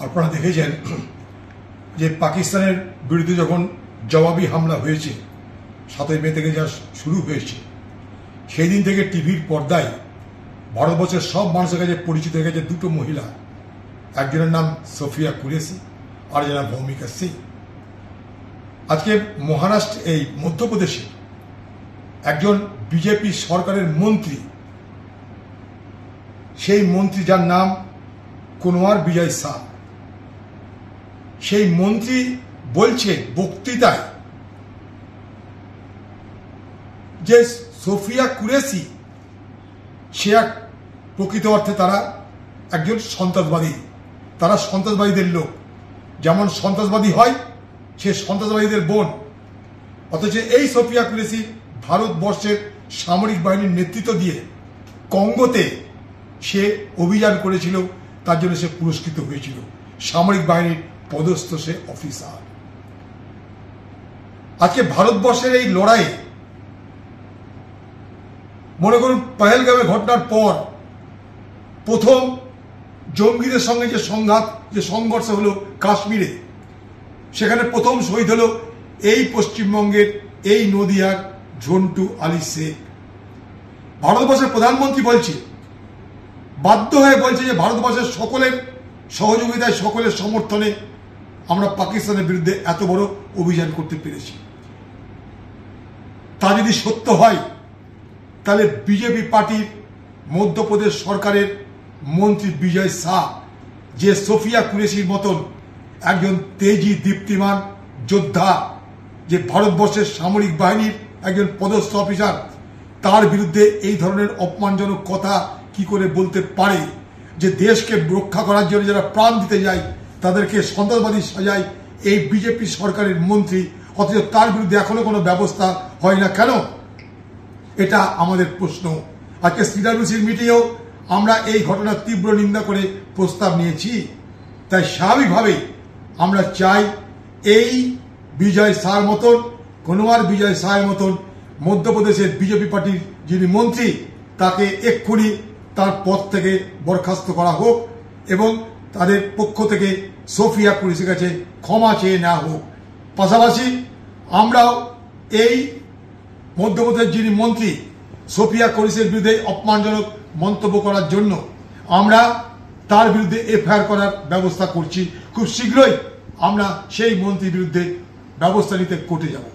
আপনারা দেখেছেন যে পাকিস্তানের বিরুদ্ধে যখন জবাবি হামলা হয়েছে 7ই মে থেকে যা শুরু হয়েছে, সেই দিন থেকে টিভির পর্দায় ভারতবর্ষের সব মানুষের কাছে পরিচিত হয়ে গেছে দুটো মহিলা। একজনের নাম সোফিয়া কুরেশি, আর একজনের নাম ভৌমিকা সিং। আজকে মহারাষ্ট্র এই মধ্যপ্রদেশে একজন বিজেপি সরকারের মন্ত্রী, সেই মন্ত্রী যার নাম কুনওয়ার বিজয় শাহ, সেই মন্ত্রী বলছে বক্তৃতায় যে সোফিয়া কুরেশি সে এক প্রকৃত অর্থে তারা একজন সন্ত্রাসবাদী, তারা সন্ত্রাসবাদীদের লোক। যেমন সন্ত্রাসবাদী হয় সে সন্ত্রাসবাদীদের বোন। অথচ এই সোফিয়া কুরেশি ভারতবর্ষের সামরিক বাহিনীর নেতৃত্ব দিয়ে কঙ্গোতে সে অভিযান করেছিল, তার জন্য সে পুরস্কৃত হয়েছিল। সামরিক বাহিনীর পদস্থ সে অফিসার। আজকে ভারতবর্ষের এই লড়াইয়ে মনে করুন পহেলগাঁওয়ের ঘটনার পর প্রথম জঙ্গিদের সঙ্গে যে সংঘাত, যে সংঘর্ষ হলো কাশ্মীরে, সেখানে প্রথম শহীদ হলো এই পশ্চিমবঙ্গের এই নদিয়ার ঝন্টু আলী শেখ। ভারতবর্ষের প্রধানমন্ত্রী বলছে, বাধ্য হয়ে বলছে যে ভারতবর্ষের সকলের সহযোগিতায়, সকলের সমর্থনে আমরা পাকিস্তানের বিরুদ্ধে এত বড় অভিযান করতে পেরেছি। তা যদি সত্য হয় তাহলে বিজেপি পার্টির মধ্যপ্রদেশ সরকারের মন্ত্রী বিজয় শাহ, যে সোফিয়া কুরেশির মতন একজন তেজি দীপ্তিমান যোদ্ধা, যে ভারতবর্ষের সামরিক বাহিনীর একজন পদস্থ অফিসার, তার বিরুদ্ধে এই ধরনের অপমানজনক কথা কি করে বলতে পারে? যে দেশকে রক্ষা করার জন্য যারা প্রাণ দিতে যায় তাদেরকে সন্ত্রাসবাদী সাজায় এই বিজেপি সরকারের মন্ত্রী, অথচ তার বিরুদ্ধে এখনো কোনো ব্যবস্থা হয় না কেন? এটা আমাদের প্রশ্ন। আজকে সিডাব্লিউসির মিটিংয়েও আমরা এই ঘটনার তীব্র নিন্দা করে প্রস্তাব নিয়েছি। তাই স্বাভাবিকভাবেই আমরা চাই এই বিজয় শাহর মতন, কুনওয়ার বিজয় শাহের মতন মধ্যপ্রদেশের বিজেপি পার্টির যিনি মন্ত্রী, তাকে এক্ষুনি তার পদ থেকে বরখাস্ত করা হোক এবং তাদের পক্ষ থেকে সোফিয়া কুরেশির কাছে ক্ষমা চেয়ে নেওয়া হোক। পাশাপাশি আমরাও এই মধ্যপ্রদেশের যিনি মন্ত্রী সোফিয়া কুরেশির বিরুদ্ধে অপমানজনক মন্তব্য করার জন্য আমরা তার বিরুদ্ধে এফআইআর করার ব্যবস্থা করছি। খুব শীঘ্রই আমরা সেই মন্ত্রীর বিরুদ্ধে ব্যবস্থা নিতে কোর্টে যাব।